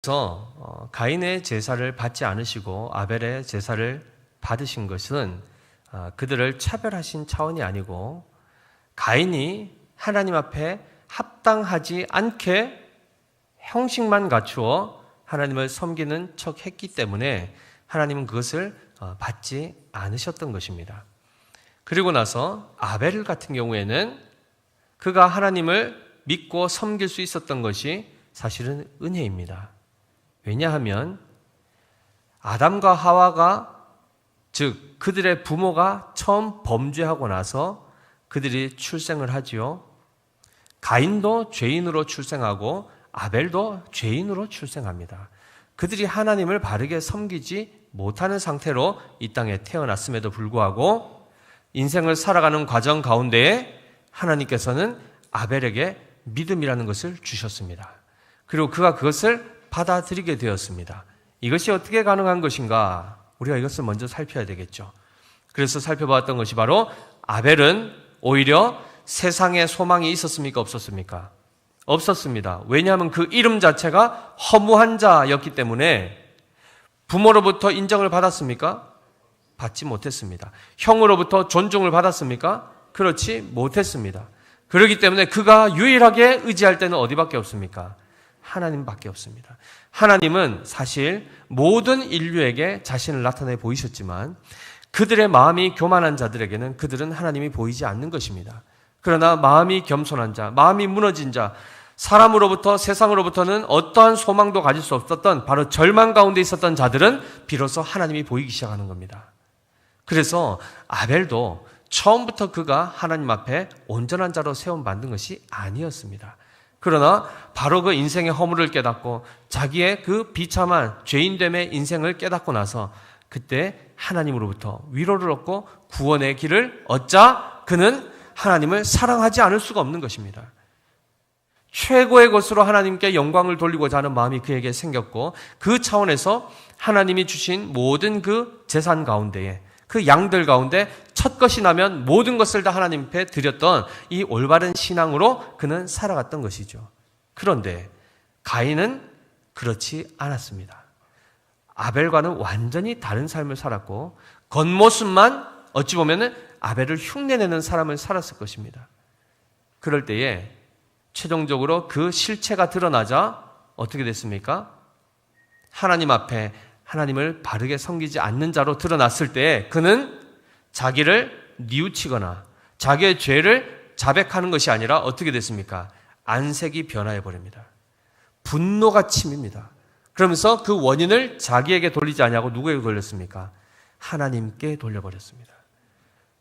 그래서 가인의 제사를 받지 않으시고 아벨의 제사를 받으신 것은 그들을 차별하신 차원이 아니고 가인이 하나님 앞에 합당하지 않게 형식만 갖추어 하나님을 섬기는 척 했기 때문에 하나님은 그것을 받지 않으셨던 것입니다. 그리고 나서 아벨 같은 경우에는 그가 하나님을 믿고 섬길 수 있었던 것이 사실은 은혜입니다. 왜냐하면 아담과 하와가, 즉 그들의 부모가 처음 범죄하고 나서 그들이 출생을 하지요. 가인도 죄인으로 출생하고 아벨도 죄인으로 출생합니다. 그들이 하나님을 바르게 섬기지 못하는 상태로 이 땅에 태어났음에도 불구하고 인생을 살아가는 과정 가운데에 하나님께서는 아벨에게 믿음이라는 것을 주셨습니다. 그리고 그가 그것을 받아들이게 되었습니다. 이것이 어떻게 가능한 것인가? 우리가 이것을 먼저 살펴야 되겠죠. 그래서 살펴봤던 것이 바로 아벨은 오히려 세상에 소망이 있었습니까? 없었습니까? 없었습니다. 왜냐하면 그 이름 자체가 허무한 자였기 때문에 부모로부터 인정을 받았습니까? 받지 못했습니다. 형으로부터 존중을 받았습니까? 그렇지 못했습니다. 그렇기 때문에 그가 유일하게 의지할 때는 어디밖에 없습니까? 하나님밖에 없습니다. 하나님은 사실 모든 인류에게 자신을 나타내 보이셨지만 그들의 마음이 교만한 자들에게는 그들은 하나님이 보이지 않는 것입니다. 그러나 마음이 겸손한 자, 마음이 무너진 자, 사람으로부터 세상으로부터는 어떠한 소망도 가질 수 없었던 바로 절망 가운데 있었던 자들은 비로소 하나님이 보이기 시작하는 겁니다. 그래서 아벨도 처음부터 그가 하나님 앞에 온전한 자로 세움 받는 것이 아니었습니다. 그러나 바로 그 인생의 허물을 깨닫고 자기의 그 비참한 죄인됨의 인생을 깨닫고 나서 그때 하나님으로부터 위로를 얻고 구원의 길을 얻자 그는 하나님을 사랑하지 않을 수가 없는 것입니다. 최고의 것으로 하나님께 영광을 돌리고자 하는 마음이 그에게 생겼고 그 차원에서 하나님이 주신 모든 그 재산 가운데에 그 양들 가운데 첫 것이 나면 모든 것을 다 하나님 앞에 드렸던 이 올바른 신앙으로 그는 살아갔던 것이죠. 그런데 가인은 그렇지 않았습니다. 아벨과는 완전히 다른 삶을 살았고 겉모습만 어찌 보면 아벨을 흉내내는 사람을 살았을 것입니다. 그럴 때에 최종적으로 그 실체가 드러나자 어떻게 됐습니까? 하나님 앞에 하나님을 바르게 섬기지 않는 자로 드러났을 때 그는 자기를 뉘우치거나 자기의 죄를 자백하는 것이 아니라 어떻게 됐습니까? 안색이 변화해 버립니다. 분노가 침입니다. 그러면서 그 원인을 자기에게 돌리지 않냐고 누구에게 돌렸습니까? 하나님께 돌려버렸습니다.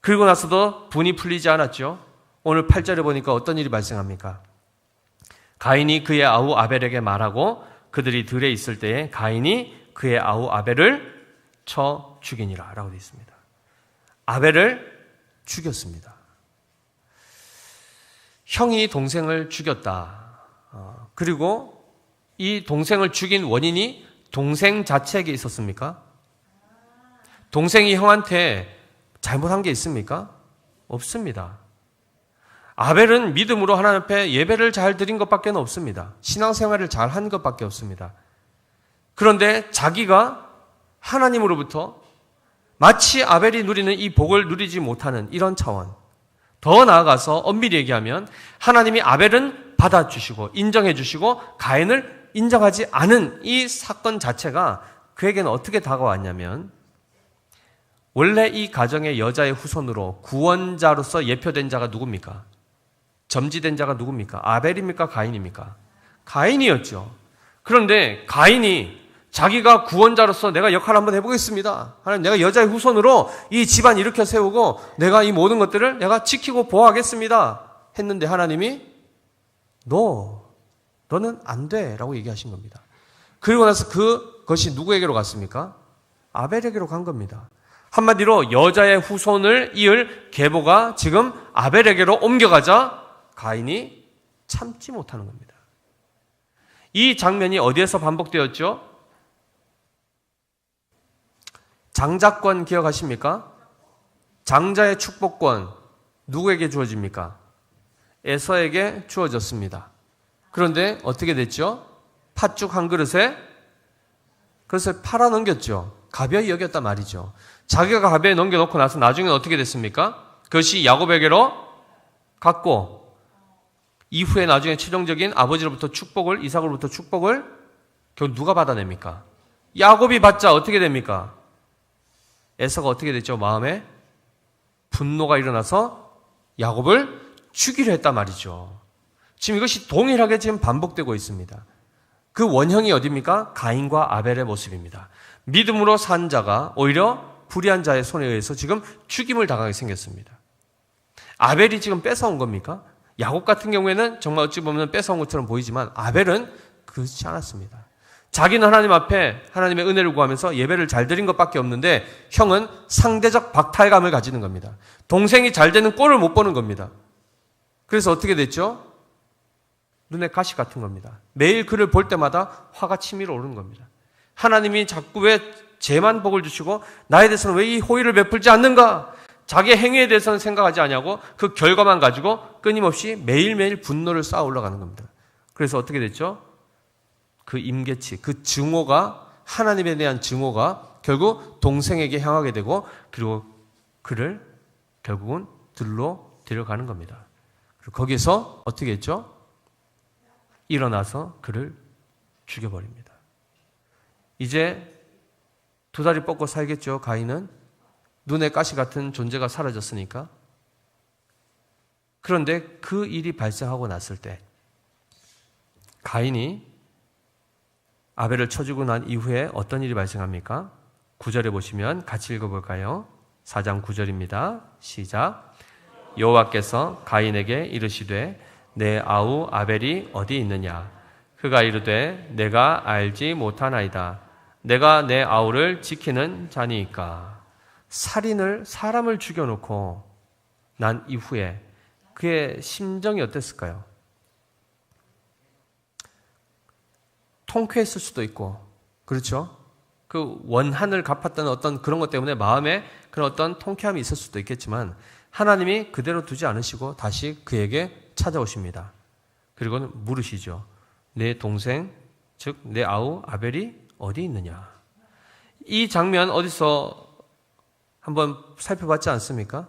그리고 나서도 분이 풀리지 않았죠. 오늘 8절에 보니까 어떤 일이 발생합니까? 가인이 그의 아우 아벨에게 말하고 그들이 들에 있을 때에 가인이 그의 아우 아벨을 쳐 죽이니라 라고 되어 있습니다. 아벨을 죽였습니다. 형이 동생을 죽였다. 그리고 이 동생을 죽인 원인이 동생 자체에게 있었습니까? 동생이 형한테 잘못한 게 있습니까? 없습니다. 아벨은 믿음으로 하나님 앞에 예배를 잘 드린 것밖에 없습니다. 신앙생활을 잘 한 것밖에 없습니다. 그런데 자기가 하나님으로부터 마치 아벨이 누리는 이 복을 누리지 못하는 이런 차원, 더 나아가서 엄밀히 얘기하면 하나님이 아벨은 받아주시고 인정해 주시고 가인을 인정하지 않은 이 사건 자체가 그에게는 어떻게 다가왔냐면 원래 이 가정의 여자의 후손으로 구원자로서 예표된 자가 누굽니까? 점지된 자가 누굽니까? 아벨입니까? 가인입니까? 가인이었죠. 그런데 가인이 자기가 구원자로서 내가 역할을 한번 해보겠습니다. 하나님, 내가 여자의 후손으로 이 집안 일으켜 세우고 내가 이 모든 것들을 내가 지키고 보호하겠습니다. 했는데 하나님이 너는 안 돼 라고 얘기하신 겁니다. 그리고 나서 그것이 누구에게로 갔습니까? 아벨에게로 간 겁니다. 한마디로 여자의 후손을 이을 계보가 지금 아벨에게로 옮겨가자 가인이 참지 못하는 겁니다. 이 장면이 어디에서 반복되었죠? 장자권 기억하십니까? 장자의 축복권 누구에게 주어집니까? 에서에게 주어졌습니다. 그런데 어떻게 됐죠? 팥죽 한 그릇에 그래서 팔아 넘겼죠. 가벼이 여겼단 말이죠. 자기가 가벼이 넘겨놓고 나서 나중에 어떻게 됐습니까? 그것이 야곱에게로 갔고, 이후에 나중에 최종적인 아버지로부터 축복을, 이삭으로부터 축복을 결국 누가 받아냅니까? 야곱이 받자 어떻게 됩니까? 에서가 어떻게 됐죠? 마음에 분노가 일어나서 야곱을 죽이려 했단 말이죠. 지금 이것이 동일하게 지금 반복되고 있습니다. 그 원형이 어디입니까? 가인과 아벨의 모습입니다. 믿음으로 산 자가 오히려 불의한 자의 손에 의해서 지금 죽임을 당하게 생겼습니다. 아벨이 지금 뺏어온 겁니까? 야곱 같은 경우에는 정말 어찌 보면 뺏어온 것처럼 보이지만 아벨은 그렇지 않았습니다. 자기는 하나님 앞에 하나님의 은혜를 구하면서 예배를 잘 드린 것밖에 없는데 형은 상대적 박탈감을 가지는 겁니다. 동생이 잘 되는 꼴을 못 보는 겁니다. 그래서 어떻게 됐죠? 눈에 가시 같은 겁니다. 매일 그를 볼 때마다 화가 치밀어 오르는 겁니다. 하나님이 자꾸 왜 쟤만 복을 주시고 나에 대해서는 왜 이 호의를 베풀지 않는가? 자기의 행위에 대해서는 생각하지 않냐고 그 결과만 가지고 끊임없이 매일매일 분노를 쌓아 올라가는 겁니다. 그래서 어떻게 됐죠? 그 임계치, 그 증오가, 하나님에 대한 증오가 결국 동생에게 향하게 되고 그리고 그를 결국은 들로 데려가는 겁니다. 그리고 거기서 어떻게 했죠? 일어나서 그를 죽여버립니다. 이제 두 다리 뻗고 살겠죠, 가인은? 눈에 가시 같은 존재가 사라졌으니까. 그런데 그 일이 발생하고 났을 때 가인이 아벨을 쳐주고 난 이후에 어떤 일이 발생합니까? 9절에 보시면 같이 읽어볼까요? 4장 9절입니다. 시작. 여호와께서 가인에게 이르시되 내 아우 아벨이 어디 있느냐? 그가 이르되 내가 알지 못하나이다. 내가 내 아우를 지키는 자니이까. 사람을 죽여놓고 난 이후에 그의 심정이 어땠을까요? 통쾌했을 수도 있고, 그렇죠? 그 원한을 갚았다는 어떤 그런 것 때문에 마음에 그런 어떤 통쾌함이 있을 수도 있겠지만 하나님이 그대로 두지 않으시고 다시 그에게 찾아오십니다. 그리고는 물으시죠. 내 동생, 즉 내 아우 아벨이 어디 있느냐? 이 장면 어디서 한번 살펴봤지 않습니까?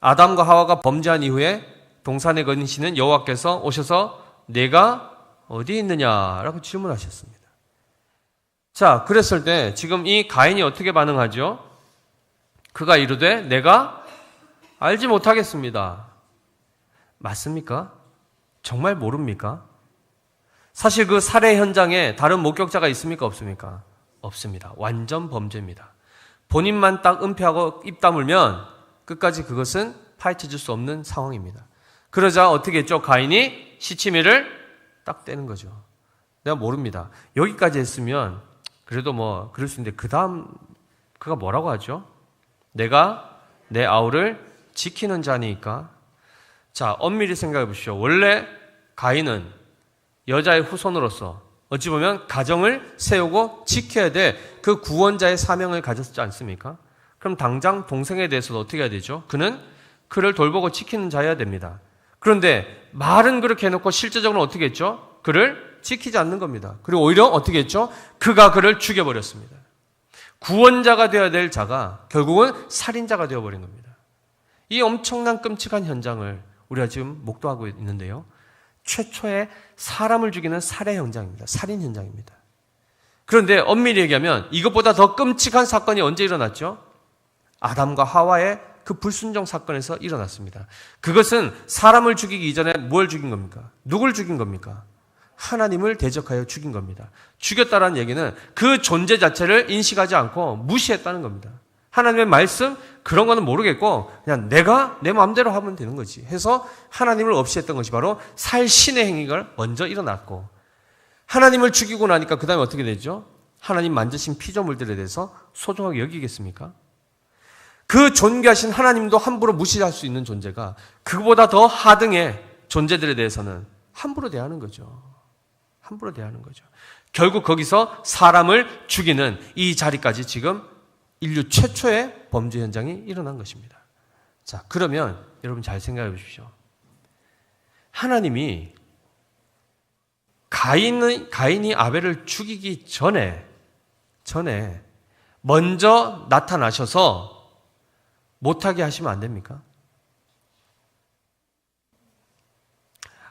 아담과 하와가 범죄한 이후에 동산에 거니시는 여호와께서 오셔서 내가 어디 있느냐라고 질문하셨습니다. 자, 그랬을 때 지금 이 가인이 어떻게 반응하죠? 그가 이르되 내가 알지 못하겠습니다. 맞습니까? 정말 모릅니까? 사실 그 살해 현장에 다른 목격자가 있습니까? 없습니까? 없습니다. 완전 범죄입니다. 본인만 딱 은폐하고 입 다물면 끝까지 그것은 파헤쳐질 수 없는 상황입니다. 그러자 어떻게 했죠? 가인이 시치미를 딱 떼는 거죠. 내가 모릅니다. 여기까지 했으면 그래도 뭐 그럴 수 있는데 그 다음 그가 뭐라고 하죠? 내가 내 아우를 지키는 자니까. 자, 엄밀히 생각해 보십시오. 원래 가인은 여자의 후손으로서 어찌 보면 가정을 세우고 지켜야 될 그 구원자의 사명을 가졌지 않습니까? 그럼 당장 동생에 대해서도 어떻게 해야 되죠? 그는 그를 돌보고 지키는 자여야 됩니다. 그런데 말은 그렇게 해놓고 실제적으로 어떻게 했죠? 그를 지키지 않는 겁니다. 그리고 오히려 어떻게 했죠? 그가 그를 죽여버렸습니다. 구원자가 되어야 될 자가 결국은 살인자가 되어버린 겁니다. 이 엄청난 끔찍한 현장을 우리가 지금 목도하고 있는데요. 최초의 사람을 죽이는 살해 현장입니다. 살인 현장입니다. 그런데 엄밀히 얘기하면 이것보다 더 끔찍한 사건이 언제 일어났죠? 아담과 하와의 그 불순종 사건에서 일어났습니다. 그것은 사람을 죽이기 이전에 뭘 죽인 겁니까? 누굴 죽인 겁니까? 하나님을 대적하여 죽인 겁니다. 죽였다는 얘기는 그 존재 자체를 인식하지 않고 무시했다는 겁니다. 하나님의 말씀 그런 거는 모르겠고 그냥 내가 내 마음대로 하면 되는 거지 해서 하나님을 없이 했던 것이 바로 살신의 행위가 먼저 일어났고, 하나님을 죽이고 나니까 그 다음에 어떻게 되죠? 하나님 만드신 피조물들에 대해서 소중하게 여기겠습니까? 그 존귀하신 하나님도 함부로 무시할 수 있는 존재가 그보다 더 하등의 존재들에 대해서는 함부로 대하는 거죠. 함부로 대하는 거죠. 결국 거기서 사람을 죽이는 이 자리까지 지금 인류 최초의 범죄 현장이 일어난 것입니다. 자, 그러면 여러분 잘 생각해 보십시오. 하나님이 가인이 아벨을 죽이기 전에 전에 먼저 나타나셔서 못하게 하시면 안 됩니까?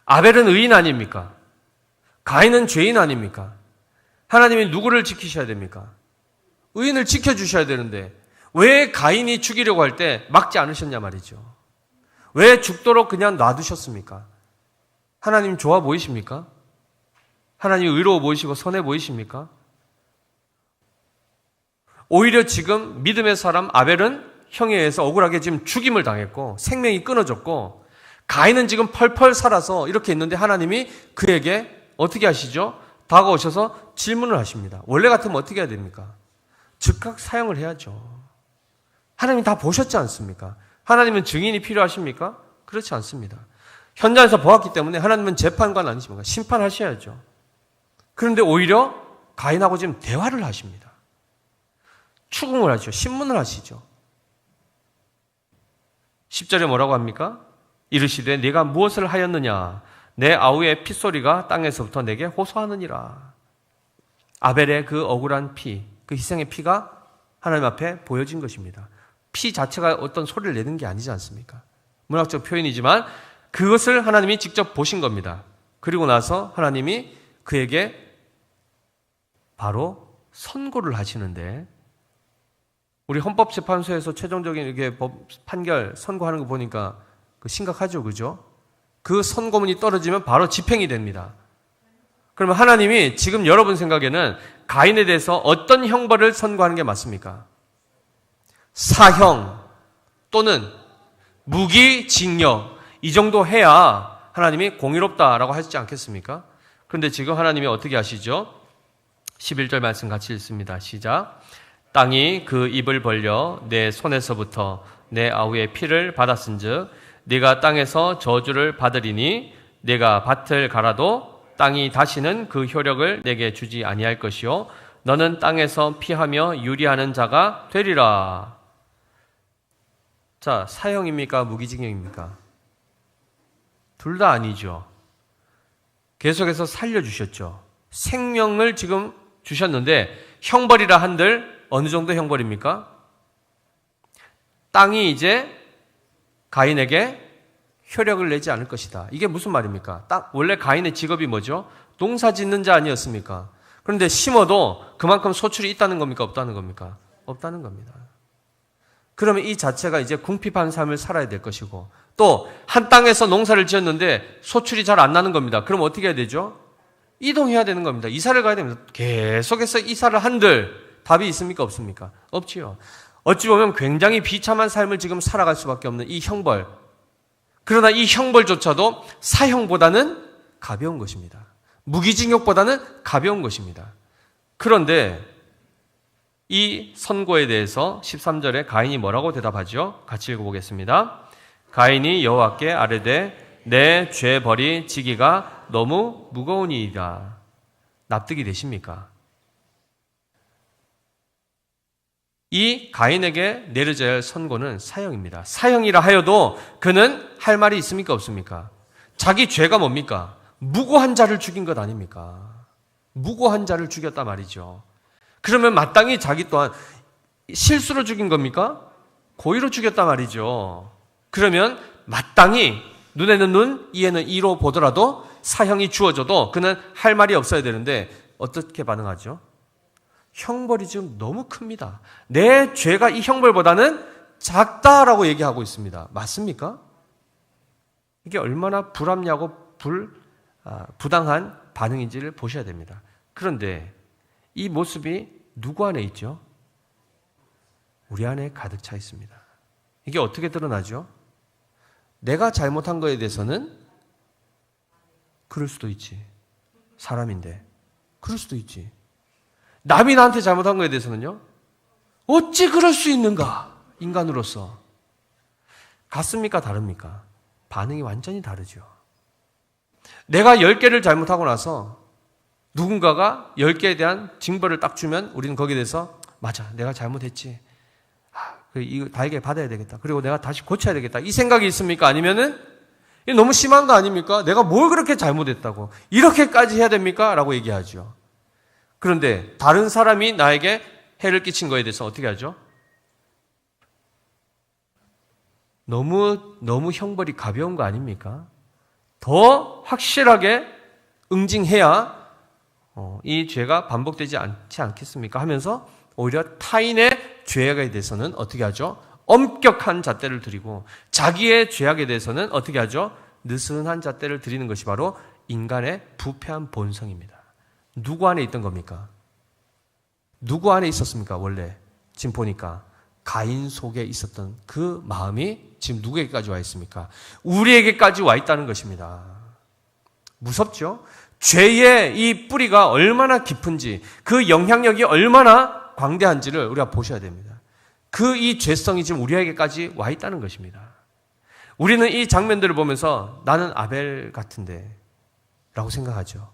아벨은 의인 아닙니까? 가인은 죄인 아닙니까? 하나님이 누구를 지키셔야 됩니까? 의인을 지켜주셔야 되는데 왜 가인이 죽이려고 할 때 막지 않으셨냐 말이죠. 왜 죽도록 그냥 놔두셨습니까? 하나님 좋아 보이십니까? 하나님 의로워 보이시고 선해 보이십니까? 오히려 지금 믿음의 사람 아벨은 형에 의해서 억울하게 지금 죽임을 당했고 생명이 끊어졌고 가인은 지금 펄펄 살아서 이렇게 있는데 하나님이 그에게 어떻게 하시죠? 다가오셔서 질문을 하십니다. 원래 같으면 어떻게 해야 됩니까? 즉각 사형을 해야죠. 하나님이 다 보셨지 않습니까? 하나님은 증인이 필요하십니까? 그렇지 않습니다. 현장에서 보았기 때문에 하나님은 재판관 아니십니까? 심판하셔야죠. 그런데 오히려 가인하고 지금 대화를 하십니다. 추궁을 하시죠. 신문을 하시죠. 10절에 뭐라고 합니까? 이르시되 네가 무엇을 하였느냐? 내 아우의 핏소리가 땅에서부터 내게 호소하느니라. 아벨의 그 억울한 피, 그 희생의 피가 하나님 앞에 보여진 것입니다. 피 자체가 어떤 소리를 내는 게 아니지 않습니까? 문학적 표현이지만 그것을 하나님이 직접 보신 겁니다. 그리고 나서 하나님이 그에게 바로 선고를 하시는데 우리 헌법재판소에서 최종적인 이렇게 판결 선고하는 거 보니까 심각하죠, 그죠? 그 선고문이 떨어지면 바로 집행이 됩니다. 그러면 하나님이 지금 여러분 생각에는 가인에 대해서 어떤 형벌을 선고하는 게 맞습니까? 사형 또는 무기징역 이 정도 해야 하나님이 공의롭다라고 하시지 않겠습니까? 그런데 지금 하나님이 어떻게 하시죠? 11절 말씀 같이 읽습니다. 시작. 땅이 그 입을 벌려 내 손에서부터 내 아우의 피를 받았은즉 네가 땅에서 저주를 받으리니 네가 밭을 갈아도 땅이 다시는 그 효력을 내게 주지 아니할 것이요 너는 땅에서 피하며 유리하는 자가 되리라. 자, 사형입니까? 무기징역입니까? 둘 다 아니죠. 계속해서 살려주셨죠. 생명을 지금 주셨는데 형벌이라 한들 어느 정도 형벌입니까? 땅이 이제 가인에게 효력을 내지 않을 것이다. 이게 무슨 말입니까? 원래 가인의 직업이 뭐죠? 농사 짓는 자 아니었습니까? 그런데 심어도 그만큼 소출이 있다는 겁니까? 없다는 겁니까? 없다는 겁니다. 그러면 이 자체가 이제 궁핍한 삶을 살아야 될 것이고 또 한 땅에서 농사를 지었는데 소출이 잘 안 나는 겁니다. 그럼 어떻게 해야 되죠? 이동해야 되는 겁니다. 이사를 가야 됩니다. 계속해서 이사를 한들 답이 있습니까? 없습니까? 없지요. 어찌 보면 굉장히 비참한 삶을 지금 살아갈 수밖에 없는 이 형벌. 그러나 이 형벌조차도 사형보다는 가벼운 것입니다. 무기징역보다는 가벼운 것입니다. 그런데 이 선고에 대해서 13절에 가인이 뭐라고 대답하죠? 같이 읽어보겠습니다. 가인이 여호와께 아뢰되 내 죄벌이 지기가 너무 무거우니이다. 납득이 되십니까? 이 가인에게 내려져야 할 선고는 사형입니다. 사형이라 하여도 그는 할 말이 있습니까? 없습니까? 자기 죄가 뭡니까? 무고한 자를 죽인 것 아닙니까? 무고한 자를 죽였다 말이죠. 그러면 마땅히 자기 또한 실수로 죽인 겁니까? 고의로 죽였다 말이죠. 그러면 마땅히 눈에는 눈, 이에는 이로 보더라도 사형이 주어져도 그는 할 말이 없어야 되는데 어떻게 반응하죠? 형벌이 지금 너무 큽니다. 내 죄가 이 형벌보다는 작다라고 얘기하고 있습니다. 맞습니까? 이게 얼마나 불합리하고 부당한 반응인지를 보셔야 됩니다. 그런데 이 모습이 누구 안에 있죠? 우리 안에 가득 차 있습니다. 이게 어떻게 드러나죠? 내가 잘못한 거에 대해서는 그럴 수도 있지. 사람인데. 그럴 수도 있지. 남이 나한테 잘못한 거에 대해서는요? 어찌 그럴 수 있는가? 인간으로서. 같습니까? 다릅니까? 반응이 완전히 다르죠. 내가 10개를 잘못하고 나서 누군가가 10개에 대한 징벌을 딱 주면 우리는 거기에 대해서 맞아, 내가 잘못했지. 이거 달게 받아야 되겠다. 그리고 내가 다시 고쳐야 되겠다. 이 생각이 있습니까? 아니면은 이게 너무 심한 거 아닙니까? 내가 뭘 그렇게 잘못했다고. 이렇게까지 해야 됩니까? 라고 얘기하죠. 그런데 다른 사람이 나에게 해를 끼친 거에 대해서 어떻게 하죠? 너무 형벌이 가벼운 거 아닙니까? 더 확실하게 응징해야 이 죄가 반복되지 않지 않겠습니까? 하면서 오히려 타인의 죄악에 대해서는 어떻게 하죠? 엄격한 잣대를 드리고 자기의 죄악에 대해서는 어떻게 하죠? 느슨한 잣대를 드리는 것이 바로 인간의 부패한 본성입니다. 누구 안에 있던 겁니까? 누구 안에 있었습니까? 원래 지금 보니까 가인 속에 있었던 그 마음이 지금 누구에게까지 와 있습니까? 우리에게까지 와 있다는 것입니다. 무섭죠? 죄의 이 뿌리가 얼마나 깊은지, 그 영향력이 얼마나 광대한지를 우리가 보셔야 됩니다. 그 이 죄성이 지금 우리에게까지 와 있다는 것입니다. 우리는 이 장면들을 보면서 나는 아벨 같은데 라고 생각하죠.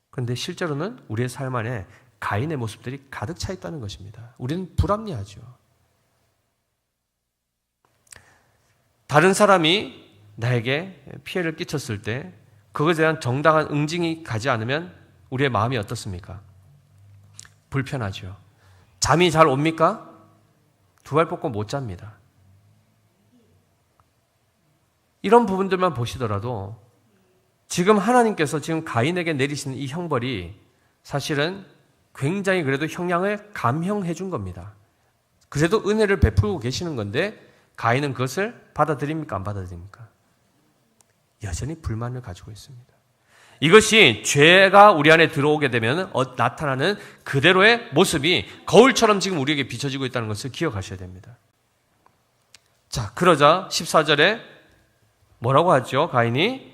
그런데 실제로는 우리의 삶 안에 가인의 모습들이 가득 차 있다는 것입니다. 우리는 불합리하죠. 다른 사람이 나에게 피해를 끼쳤을 때 그것에 대한 정당한 응징이 가지 않으면 우리의 마음이 어떻습니까? 불편하죠. 잠이 잘 옵니까? 두 발 뻗고 못 잡니다. 이런 부분들만 보시더라도 지금 하나님께서 지금 가인에게 내리시는 이 형벌이 사실은 굉장히 그래도 형량을 감형해 준 겁니다. 그래도 은혜를 베풀고 계시는 건데 가인은 그것을 받아들입니까? 안 받아들입니까? 여전히 불만을 가지고 있습니다. 이것이 죄가 우리 안에 들어오게 되면 나타나는 그대로의 모습이 거울처럼 지금 우리에게 비춰지고 있다는 것을 기억하셔야 됩니다. 자, 그러자 14절에 뭐라고 하죠? 가인이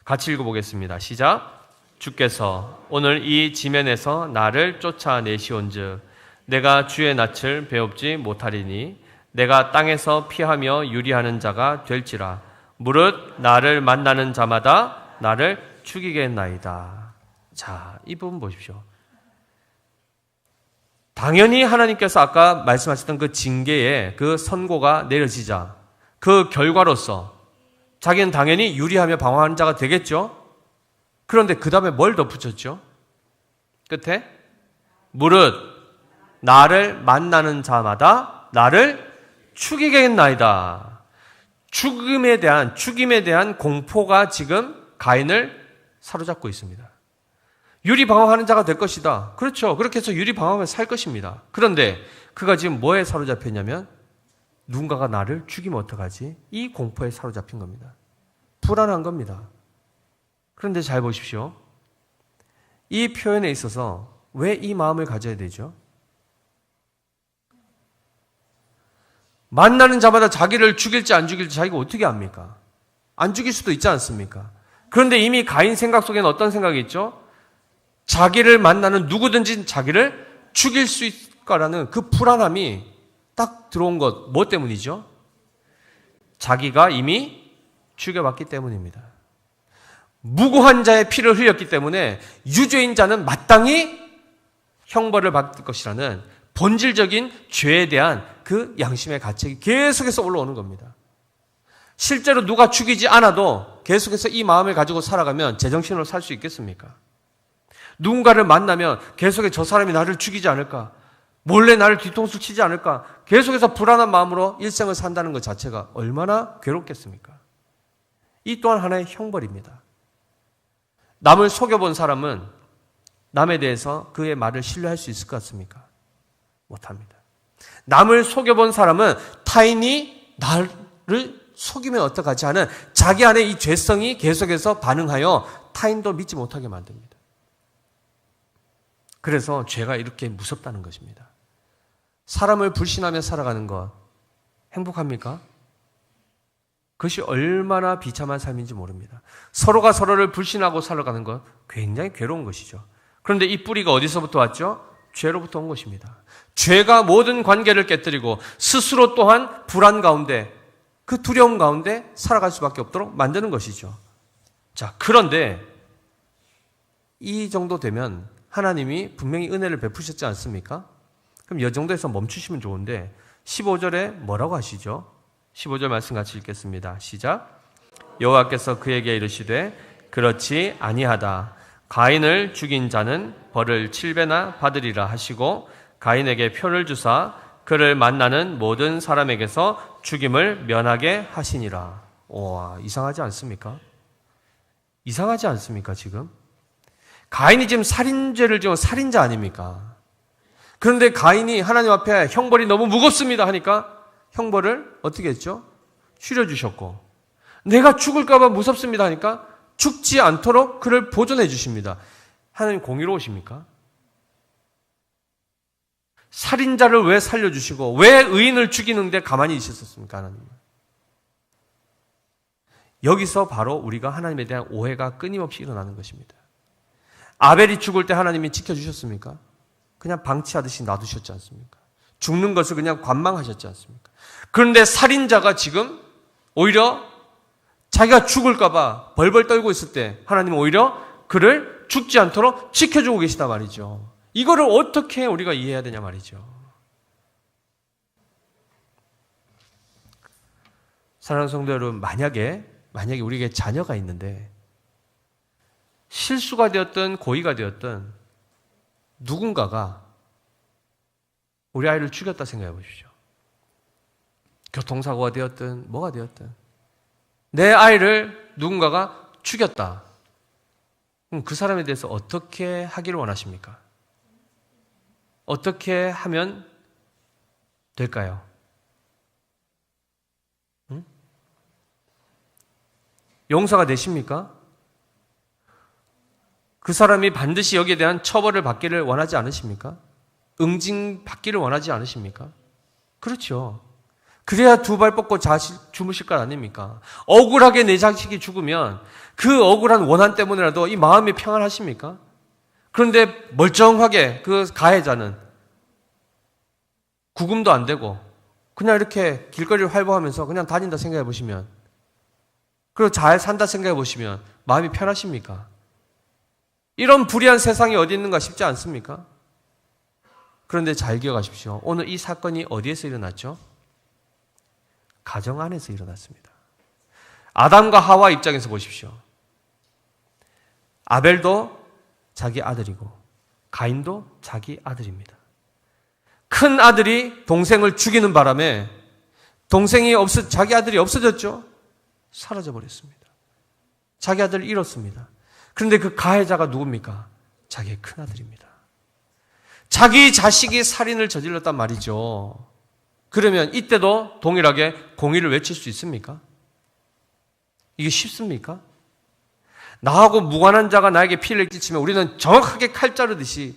같이 읽어보겠습니다. 시작. 주께서 오늘 이 지면에서 나를 쫓아내시온즉 내가 주의 낯을 배웁지 못하리니 내가 땅에서 피하며 유리하는 자가 될지라 무릇 나를 만나는 자마다 나를 죽이겠나이다. 자, 이 부분 보십시오. 당연히 하나님께서 아까 말씀하셨던 그 징계의 그 선고가 내려지자 그 결과로서 자기는 당연히 유리하며 방황하는 자가 되겠죠. 그런데 그 다음에 뭘 덧붙였죠? 끝에 무릇 나를 만나는 자마다 나를 죽이겠나이다. 죽임에 대한 공포가 지금 가인을 사로잡고 있습니다. 유리방황하는 자가 될 것이다. 그렇죠. 그렇게 해서 유리방황하며 살 것입니다. 그런데 그가 지금 뭐에 사로잡혔냐면 누군가가 나를 죽이면 어떡하지? 이 공포에 사로잡힌 겁니다. 불안한 겁니다. 그런데 잘 보십시오. 이 표현에 있어서 왜 이 마음을 가져야 되죠? 만나는 자마다 자기를 죽일지 안 죽일지 자기가 어떻게 압니까? 안 죽일 수도 있지 않습니까? 그런데 이미 가인 생각 속에는 어떤 생각이 있죠? 자기를 만나는 누구든지 자기를 죽일 수 있을 거라는 그 불안함이 딱 들어온 것, 뭐 때문이죠? 자기가 이미 죽여봤기 때문입니다. 무고한 자의 피를 흘렸기 때문에 유죄인 자는 마땅히 형벌을 받을 것이라는 본질적인 죄에 대한 그 양심의 가책이 계속해서 올라오는 겁니다. 실제로 누가 죽이지 않아도 계속해서 이 마음을 가지고 살아가면 제정신으로 살 수 있겠습니까? 누군가를 만나면 계속해서 저 사람이 나를 죽이지 않을까? 몰래 나를 뒤통수 치지 않을까? 계속해서 불안한 마음으로 일생을 산다는 것 자체가 얼마나 괴롭겠습니까? 이 또한 하나의 형벌입니다. 남을 속여본 사람은 남에 대해서 그의 말을 신뢰할 수 있을 것 같습니까? 못합니다. 남을 속여본 사람은 타인이 나를 속이면 어떡하지 하는 자기 안에 이 죄성이 계속해서 반응하여 타인도 믿지 못하게 만듭니다. 그래서 죄가 이렇게 무섭다는 것입니다. 사람을 불신하며 살아가는 것 행복합니까? 그것이 얼마나 비참한 삶인지 모릅니다. 서로가 서로를 불신하고 살아가는 것 굉장히 괴로운 것이죠. 그런데 이 뿌리가 어디서부터 왔죠? 죄로부터 온 것입니다. 죄가 모든 관계를 깨뜨리고 스스로 또한 불안 가운데 그 두려움 가운데 살아갈 수밖에 없도록 만드는 것이죠. 자, 그런데 이 정도 되면 하나님이 분명히 은혜를 베푸셨지 않습니까? 그럼 이 정도에서 멈추시면 좋은데 15절에 뭐라고 하시죠? 15절 말씀 같이 읽겠습니다. 시작. 여호와께서 그에게 이르시되 그렇지 아니하다. 가인을 죽인 자는 벌을 7배나 받으리라 하시고 가인에게 표를 주사 그를 만나는 모든 사람에게서 죽임을 면하게 하시니라. 와, 이상하지 않습니까? 이상하지 않습니까, 지금? 가인이 지금 살인죄를 지은 살인자 아닙니까? 그런데 가인이 하나님 앞에 형벌이 너무 무겁습니다 하니까 형벌을 어떻게 했죠? 줄여주셨고, 내가 죽을까봐 무섭습니다 하니까 죽지 않도록 그를 보존해 주십니다. 하나님 공의로우십니까? 살인자를 왜 살려주시고 왜 의인을 죽이는데 가만히 있었습니까, 하나님? 여기서 바로 우리가 하나님에 대한 오해가 끊임없이 일어나는 것입니다. 아벨이 죽을 때 하나님이 지켜주셨습니까? 그냥 방치하듯이 놔두셨지 않습니까? 죽는 것을 그냥 관망하셨지 않습니까? 그런데 살인자가 지금 오히려 자기가 죽을까봐 벌벌 떨고 있을 때 하나님은 오히려 그를 죽지 않도록 지켜주고 계시다 말이죠. 이거를 어떻게 우리가 이해해야 되냐 말이죠. 사랑하는 성도 여러분, 만약에 우리에게 자녀가 있는데 실수가 되었든 고의가 되었든 누군가가 우리 아이를 죽였다 생각해 보십시오. 교통사고가 되었든 뭐가 되었든 내 아이를 누군가가 죽였다. 그럼 그 사람에 대해서 어떻게 하기를 원하십니까? 어떻게 하면 될까요? 응? 용서가 되십니까? 그 사람이 반드시 여기에 대한 처벌을 받기를 원하지 않으십니까? 응징받기를 원하지 않으십니까? 그렇죠. 그래야 두 발 뻗고 주무실 것 아닙니까? 억울하게 내 자식이 죽으면 그 억울한 원한 때문이라도 이 마음이 평안하십니까? 그런데 멀쩡하게 그 가해자는 구금도 안 되고 그냥 이렇게 길거리를 활보하면서 그냥 다닌다 생각해 보시면, 그리고 잘 산다 생각해 보시면 마음이 편하십니까? 이런 불의한 세상이 어디 있는가 싶지 않습니까? 그런데 잘 기억하십시오. 오늘 이 사건이 어디에서 일어났죠? 가정 안에서 일어났습니다. 아담과 하와 입장에서 보십시오. 아벨도 자기 아들이고 가인도 자기 아들입니다. 큰 아들이 동생을 죽이는 바람에 자기 아들이 없어졌죠. 사라져 버렸습니다. 자기 아들을 잃었습니다. 그런데 그 가해자가 누굽니까? 자기의 큰 아들입니다. 자기 자식이 살인을 저질렀단 말이죠. 그러면 이때도 동일하게 공의를 외칠 수 있습니까? 이게 쉽습니까? 나하고 무관한 자가 나에게 피해를 끼치면 우리는 정확하게 칼 자르듯이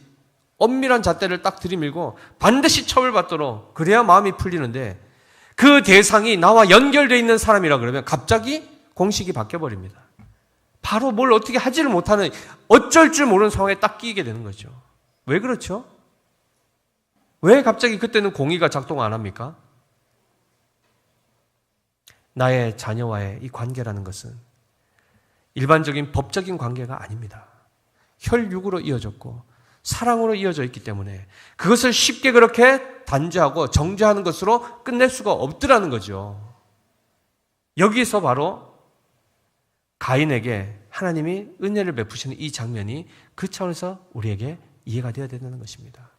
엄밀한 잣대를 딱 들이밀고 반드시 처벌받도록 그래야 마음이 풀리는데, 그 대상이 나와 연결되어 있는 사람이라 그러면 갑자기 공식이 바뀌어버립니다. 바로 뭘 어떻게 하지를 못하는, 어쩔 줄 모르는 상황에 딱 끼게 되는 거죠. 왜 그렇죠? 왜 갑자기 그때는 공의가 작동 안 합니까? 나의 자녀와의 이 관계라는 것은 일반적인 법적인 관계가 아닙니다. 혈육으로 이어졌고 사랑으로 이어져 있기 때문에 그것을 쉽게 그렇게 단죄하고 정죄하는 것으로 끝낼 수가 없더라는 거죠. 여기서 바로 가인에게 하나님이 은혜를 베푸시는 이 장면이 그 차원에서 우리에게 이해가 되어야 된다는 것입니다.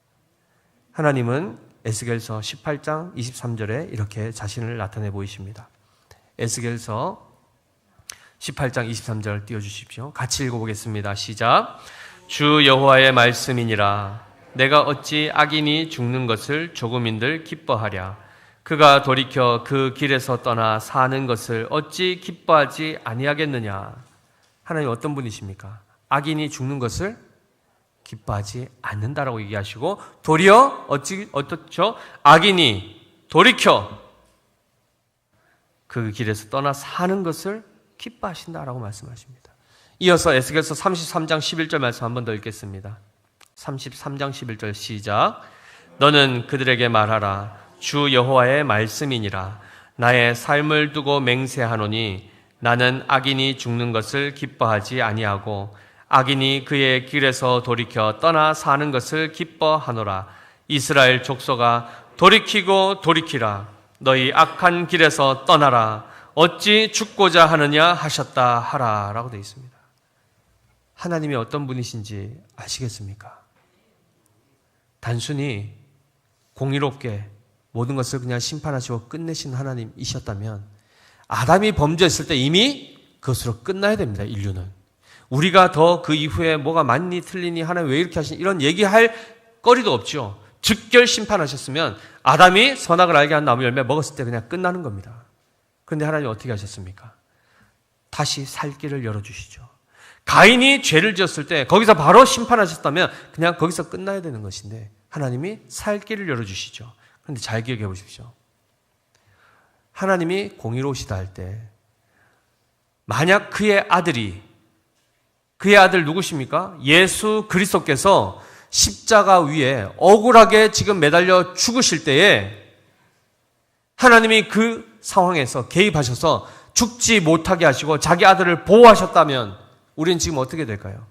하나님은 에스겔서 18장 23절에 이렇게 자신을 나타내 보이십니다. 에스겔서 18장 23절 띄워주십시오. 같이 읽어보겠습니다. 시작. 주 여호와의 말씀이니라. 내가 어찌 악인이 죽는 것을 조금인들 기뻐하랴. 그가 돌이켜 그 길에서 떠나 사는 것을 어찌 기뻐하지 아니하겠느냐. 하나님 어떤 분이십니까? 악인이 죽는 것을 기뻐하지 않는다라고 얘기하시고, 도리어 어떻죠? 악인이 돌이켜 그 길에서 떠나 사는 것을 기뻐하신다라고 말씀하십니다. 이어서 에스겔서 33장 11절 말씀 한 번 더 읽겠습니다. 33장 11절 시작. 너는 그들에게 말하라. 주 여호와의 말씀이니라. 나의 삶을 두고 맹세하노니 나는 악인이 죽는 것을 기뻐하지 아니하고 악인이 그의 길에서 돌이켜 떠나 사는 것을 기뻐하노라. 이스라엘 족속아 돌이키고 돌이키라. 너희 악한 길에서 떠나라. 어찌 죽고자 하느냐 하셨다 하라 라고 되어 있습니다. 하나님이 어떤 분이신지 아시겠습니까? 단순히 공의롭게 모든 것을 그냥 심판하시고 끝내신 하나님이셨다면 아담이 범죄했을 때 이미 그것으로 끝나야 됩니다. 인류는. 우리가 더 그 이후에 뭐가 맞니 틀리니 하나님 왜 이렇게 하시니 이런 얘기할 거리도 없죠. 즉결 심판하셨으면 아담이 선악을 알게 한 나무 열매 먹었을 때 그냥 끝나는 겁니다. 그런데 하나님 어떻게 하셨습니까? 다시 살 길을 열어주시죠. 가인이 죄를 지었을 때 거기서 바로 심판하셨다면 그냥 거기서 끝나야 되는 것인데 하나님이 살 길을 열어주시죠. 그런데 잘 기억해 보십시오. 하나님이 공의로우시다 할 때 만약 그의 아들 누구십니까? 예수 그리스도께서 십자가 위에 억울하게 지금 매달려 죽으실 때에 하나님이 그 상황에서 개입하셔서 죽지 못하게 하시고 자기 아들을 보호하셨다면 우린 지금 어떻게 될까요?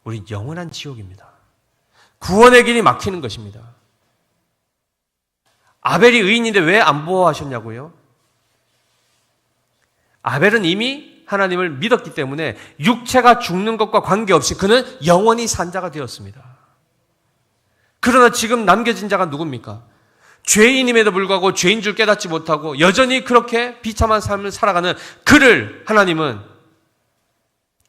우린 영원한 지옥입니다. 구원의 길이 막히는 것입니다. 아벨이 의인인데 왜 안 보호하셨냐고요? 아벨은 이미 하나님을 믿었기 때문에 육체가 죽는 것과 관계없이 그는 영원히 산 자가 되었습니다. 그러나 지금 남겨진 자가 누굽니까? 죄인임에도 불구하고 죄인 줄 깨닫지 못하고 여전히 그렇게 비참한 삶을 살아가는 그를 하나님은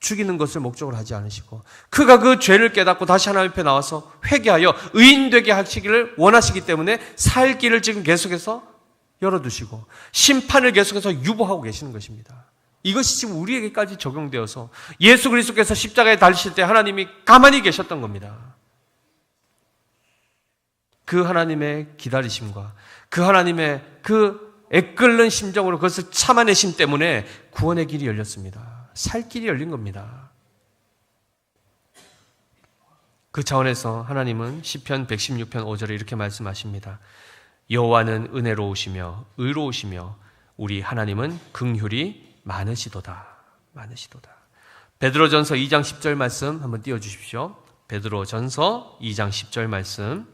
죽이는 것을 목적으로 하지 않으시고 그가 그 죄를 깨닫고 다시 하나님 앞에 나와서 회개하여 의인되게 하시기를 원하시기 때문에 살 길을 지금 계속해서 열어두시고 심판을 계속해서 유보하고 계시는 것입니다. 이것이 지금 우리에게까지 적용되어서 예수 그리스도께서 십자가에 달리실 때 하나님이 가만히 계셨던 겁니다. 그 하나님의 기다리심과 그 하나님의 그 애끓는 심정으로 그것을 참아내심 때문에 구원의 길이 열렸습니다. 살 길이 열린 겁니다. 그 차원에서 하나님은 시편 116편 5절에 이렇게 말씀하십니다. 여호와는 은혜로우시며 의로우시며 우리 하나님은 긍휼이 많으시도다. 베드로전서 2장 10절 말씀 한번 띄워주십시오. 베드로전서 2장 10절 말씀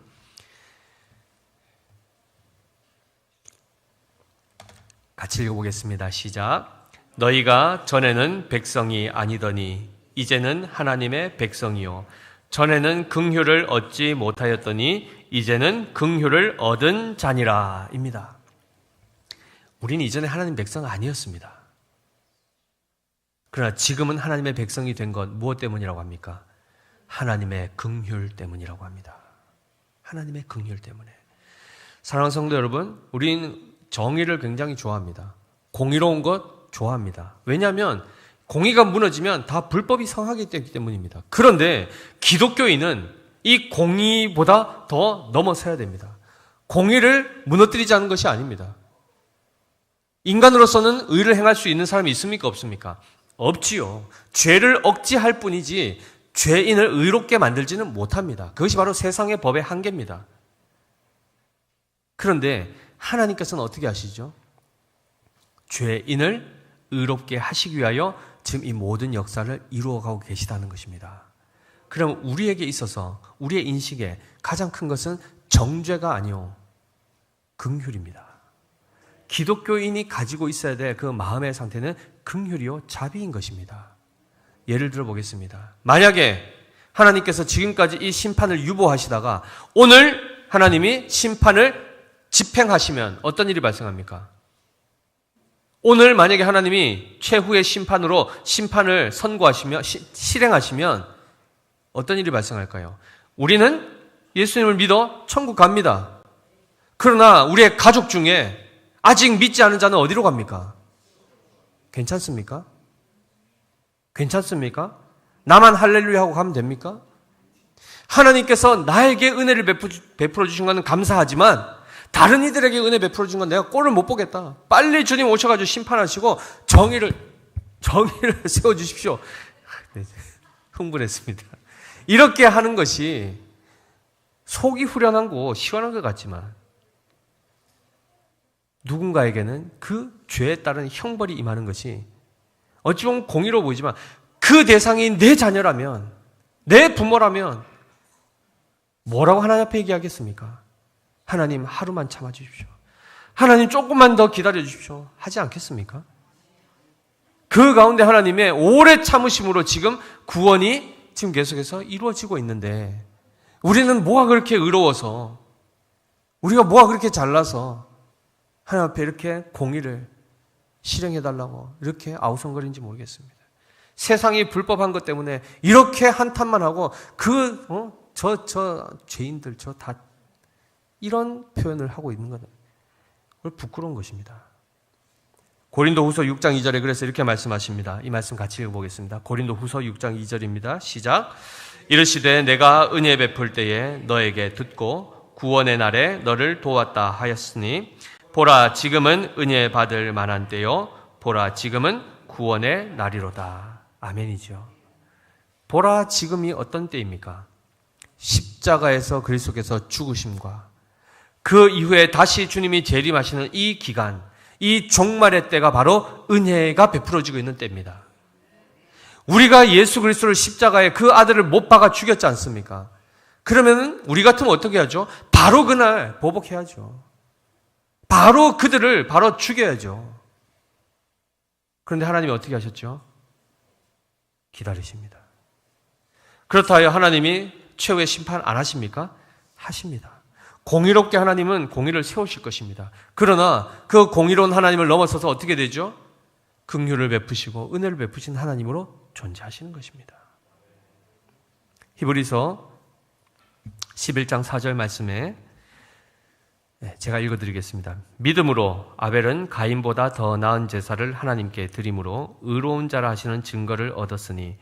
같이 읽어보겠습니다. 시작. 너희가 전에는 백성이 아니더니 이제는 하나님의 백성이요 전에는 긍휼을 얻지 못하였더니 이제는 긍휼을 얻은 자니라 입니다. 우리는 이전에 하나님 백성 아니었습니다. 그러나 지금은 하나님의 백성이 된 건 무엇 때문이라고 합니까? 하나님의 긍휼 때문이라고 합니다. 하나님의 긍휼 때문에. 사랑하는 성도 여러분, 우리는 정의를 굉장히 좋아합니다. 공의로운 것 좋아합니다. 왜냐하면 공의가 무너지면 다 불법이 성하게 되기 때문입니다. 그런데 기독교인은 이 공의보다 더 넘어서야 됩니다. 공의를 무너뜨리지 않은 것이 아닙니다. 인간으로서는 의를 행할 수 있는 사람이 있습니까? 없습니까? 없지요. 죄를 억제할 뿐이지 죄인을 의롭게 만들지는 못합니다. 그것이 바로 세상의 법의 한계입니다. 그런데 하나님께서는 어떻게 하시죠? 죄인을 의롭게 하시기 위하여 지금 이 모든 역사를 이루어가고 계시다는 것입니다. 그럼 우리에게 있어서 우리의 인식에 가장 큰 것은 정죄가 아니요 긍휼입니다. 기독교인이 가지고 있어야 될 그 마음의 상태는 긍휼이요 자비인 것입니다. 예를 들어 보겠습니다. 만약에 하나님께서 지금까지 이 심판을 유보하시다가 오늘 하나님이 심판을 집행하시면 어떤 일이 발생합니까? 오늘 만약에 하나님이 최후의 심판으로 심판을 선고하시면 실행하시면 어떤 일이 발생할까요? 우리는 예수님을 믿어 천국 갑니다. 그러나 우리의 가족 중에 아직 믿지 않은 자는 어디로 갑니까? 괜찮습니까? 나만 할렐루야 하고 가면 됩니까? 하나님께서 나에게 은혜를 베풀어 주신 것은 감사하지만 다른 이들에게 은혜 베풀어 준 건 내가 꼴을 못 보겠다. 빨리 주님 오셔가지고 심판하시고 정의를 세워주십시오. 네, 흥분했습니다. 이렇게 하는 것이 속이 후련하고 시원한 것 같지만 누군가에게는 그 죄에 따른 형벌이 임하는 것이 어찌 보면 공의로 보이지만 그 대상이 내 자녀라면, 내 부모라면 뭐라고 하나님 앞에 얘기하겠습니까? 하나님 하루만 참아주십시오. 하나님 조금만 더 기다려주십시오. 하지 않겠습니까? 그 가운데 하나님의 오래 참으심으로 지금 구원이 지금 계속해서 이루어지고 있는데, 우리는 뭐가 그렇게 의로워서, 우리가 뭐가 그렇게 잘나서 하나님 앞에 이렇게 공의를 실행해달라고 이렇게 아우성거리는지 모르겠습니다. 세상이 불법한 것 때문에 이렇게 한탄만 하고 저 죄인들 저 다 이런 표현을 하고 있는 것은 부끄러운 것입니다. 고린도후서 6장 2절에 그래서 이렇게 말씀하십니다. 이 말씀 같이 읽어보겠습니다. 고린도후서 6장 2절입니다. 시작. 이르시되 내가 은혜 베풀 때에 너에게 듣고 구원의 날에 너를 도왔다 하였으니 보라 지금은 은혜 받을 만한 때요 보라 지금은 구원의 날이로다. 아멘이죠. 보라 지금이 어떤 때입니까? 십자가에서 그리스도께서 죽으심과 그 이후에 다시 주님이 재림하시는 이 기간, 이 종말의 때가 바로 은혜가 베풀어지고 있는 때입니다. 우리가 예수 그리스도를 십자가에 그 아들을 못 박아 죽였지 않습니까? 그러면 우리 같으면 어떻게 하죠? 바로 그날 보복해야죠. 바로 그들을 바로 죽여야죠. 그런데 하나님이 어떻게 하셨죠? 기다리십니다. 그렇다 하여 하나님이 최후의 심판 안 하십니까? 하십니다. 공의롭게 하나님은 공의를 세우실 것입니다. 그러나 그 공의로운 하나님을 넘어서서 어떻게 되죠? 긍휼을 베푸시고 은혜를 베푸신 하나님으로 존재하시는 것입니다. 히브리서 11장 4절 말씀에 제가 읽어드리겠습니다. 믿음으로 아벨은 가인보다 더 나은 제사를 하나님께 드림으로 의로운 자라 하시는 증거를 얻었으니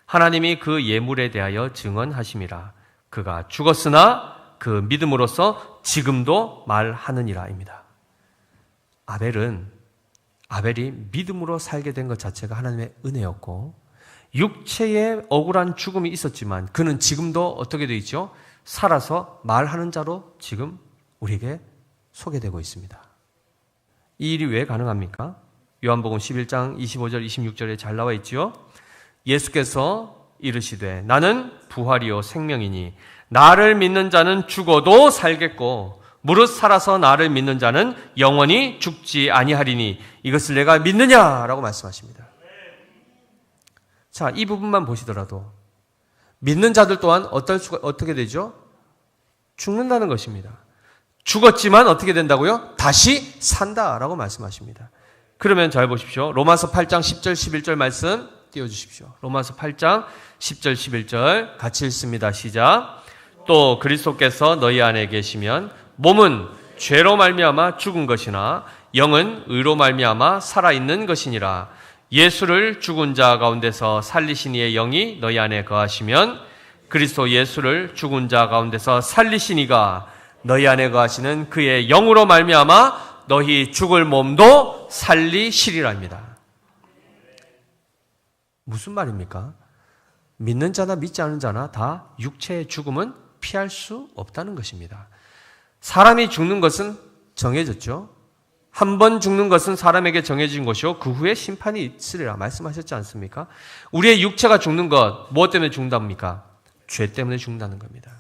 하나님이 그 예물에 대하여 증언하심이라. 그가 죽었으나 그 믿음으로써 지금도 말하느니라입니다. 아벨이 믿음으로 살게 된 것 자체가 하나님의 은혜였고 육체의 억울한 죽음이 있었지만 그는 지금도 어떻게 되어 있죠? 살아서 말하는 자로 지금 우리에게 소개되고 있습니다. 이 일이 왜 가능합니까? 요한복음 11장 25절 26절에 잘 나와 있지요. 예수께서 이르시되 나는 부활이요 생명이니 나를 믿는 자는 죽어도 살겠고 무릇 살아서 나를 믿는 자는 영원히 죽지 아니하리니 이것을 내가 믿느냐라고 말씀하십니다. 자, 이 부분만 보시더라도 믿는 자들 또한 어떻게 되죠? 죽는다는 것입니다. 죽었지만 어떻게 된다고요? 다시 산다라고 말씀하십니다. 그러면 잘 보십시오. 로마서 8장 10절 11절 말씀 띄워주십시오. 로마서 8장 10절 11절 같이 읽습니다. 시작. 또 그리스도께서 너희 안에 계시면 몸은 죄로 말미암아 죽은 것이나 영은 의로 말미암아 살아있는 것이니라. 예수를 죽은 자 가운데서 살리신 이의 영이 너희 안에 거하시면 그리스도 예수를 죽은 자 가운데서 살리신 이가 너희 안에 거하시는 그의 영으로 말미암아 너희 죽을 몸도 살리시리라입니다. 무슨 말입니까? 믿는 자나 믿지 않는 자나 다 육체의 죽음은 피할 수 없다는 것입니다. 사람이 죽는 것은 정해졌죠. 한 번 죽는 것은 사람에게 정해진 것이요 그 후에 심판이 있으리라 말씀하셨지 않습니까? 우리의 육체가 죽는 것 무엇 때문에 죽는답니까? 죄 때문에 죽는다는 겁니다.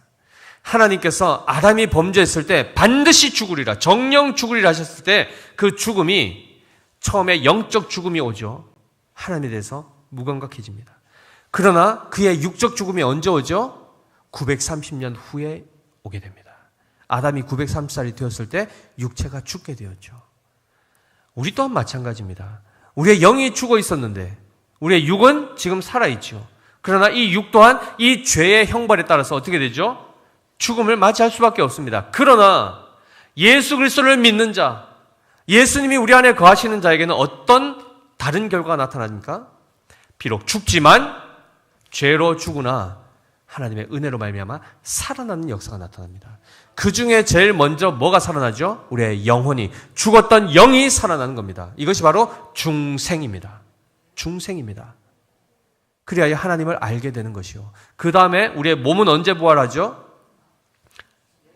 하나님께서 아담이 범죄했을 때 반드시 죽으리라, 정령 죽으리라 하셨을 때 그 죽음이 처음에 영적 죽음이 오죠. 하나님에 대해서 무감각해집니다. 그러나 그의 육적 죽음이 언제 오죠? 930년 후에 오게 됩니다. 아담이 930살이 되었을 때 육체가 죽게 되었죠. 우리 또한 마찬가지입니다. 우리의 영이 죽어 있었는데 우리의 육은 지금 살아있죠. 그러나 이 육 또한 이 죄의 형벌에 따라서 어떻게 되죠? 죽음을 맞이할 수밖에 없습니다. 그러나 예수 그리스도를 믿는 자, 예수님이 우리 안에 거하시는 자에게는 어떤 다른 결과가 나타납니까? 비록 죽지만 죄로 죽으나 하나님의 은혜로 말미암아 살아나는 역사가 나타납니다. 그 중에 제일 먼저 뭐가 살아나죠? 우리의 영혼이, 죽었던 영이 살아나는 겁니다. 이것이 바로 중생입니다. 중생입니다. 그리하여 하나님을 알게 되는 것이요. 그 다음에 우리의 몸은 언제 부활하죠?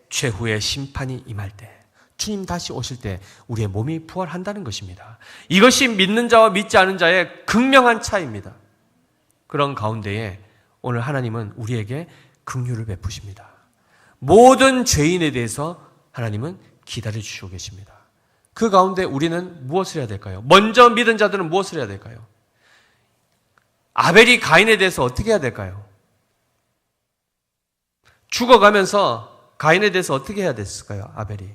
최후의 심판이 임할 때, 주님 다시 오실 때 우리의 몸이 부활한다는 것입니다. 이것이 믿는 자와 믿지 않은 자의 극명한 차이입니다. 그런 가운데에 오늘 하나님은 우리에게 긍휼을 베푸십니다. 모든 죄인에 대해서 하나님은 기다려 주시고 계십니다. 그 가운데 우리는 무엇을 해야 될까요? 먼저 믿은 자들은 무엇을 해야 될까요? 아벨이 가인에 대해서 어떻게 해야 될까요? 죽어가면서 가인에 대해서 어떻게 해야 됐을까요? 아벨이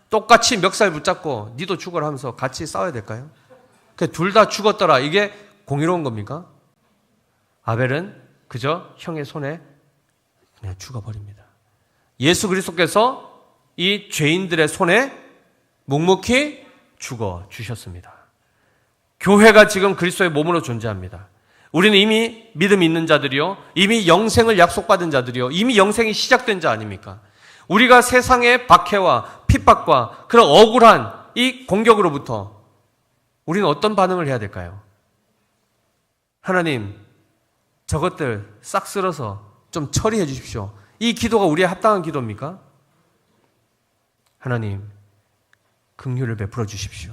똑같이 멱살 붙잡고 니도 죽어라 하면서 같이 싸워야 될까요? 둘 다 죽었더라. 이게 공의로운 겁니까? 아벨은 그저 형의 손에 그냥 죽어버립니다. 예수 그리스도께서 이 죄인들의 손에 묵묵히 죽어 주셨습니다. 교회가 지금 그리스도의 몸으로 존재합니다. 우리는 이미 믿음 있는 자들이요, 이미 영생을 약속받은 자들이요, 이미 영생이 시작된 자 아닙니까? 우리가 세상의 박해와 핍박과 그런 억울한 이 공격으로부터 우리는 어떤 반응을 해야 될까요? 하나님, 저것들 싹 쓸어서 좀 처리해 주십시오. 이 기도가 우리의 합당한 기도입니까? 하나님, 긍휼을 베풀어 주십시오.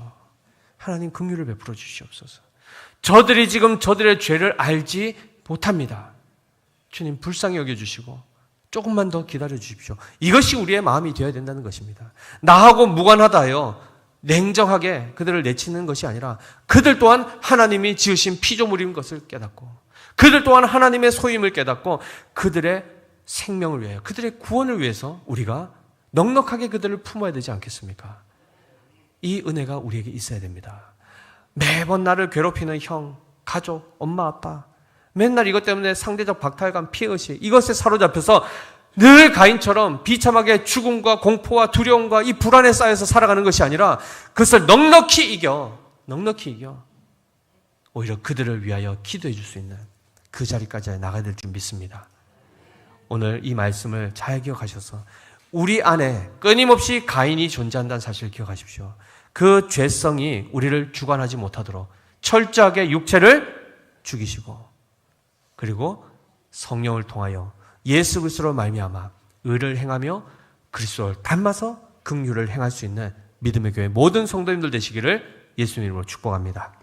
하나님, 긍휼을 베풀어 주시옵소서. 저들이 지금 저들의 죄를 알지 못합니다. 주님, 불쌍히 여겨주시고 조금만 더 기다려 주십시오. 이것이 우리의 마음이 되어야 된다는 것입니다. 나하고 무관하다 하여 냉정하게 그들을 내치는 것이 아니라 그들 또한 하나님이 지으신 피조물인 것을 깨닫고, 그들 또한 하나님의 소임을 깨닫고 그들의 생명을 위하여, 그들의 구원을 위해서 우리가 넉넉하게 그들을 품어야 되지 않겠습니까? 이 은혜가 우리에게 있어야 됩니다. 매번 나를 괴롭히는 형, 가족, 엄마, 아빠, 맨날 이것 때문에 상대적 박탈감, 피해의식, 이것에 사로잡혀서 늘 가인처럼 비참하게 죽음과 공포와 두려움과 이 불안에 쌓여서 살아가는 것이 아니라 그것을 넉넉히 이겨 오히려 그들을 위하여 기도해 줄 수 있는 그 자리까지 나가야 될 줄 믿습니다. 오늘 이 말씀을 잘 기억하셔서 우리 안에 끊임없이 가인이 존재한다는 사실을 기억하십시오. 그 죄성이 우리를 주관하지 못하도록 철저하게 육체를 죽이시고, 그리고 성령을 통하여 예수 그리스도로 말미암아 의를 행하며 그리스도를 닮아서 긍휼을 행할 수 있는 믿음의 교회 모든 성도님들 되시기를 예수님 이름으로 축복합니다.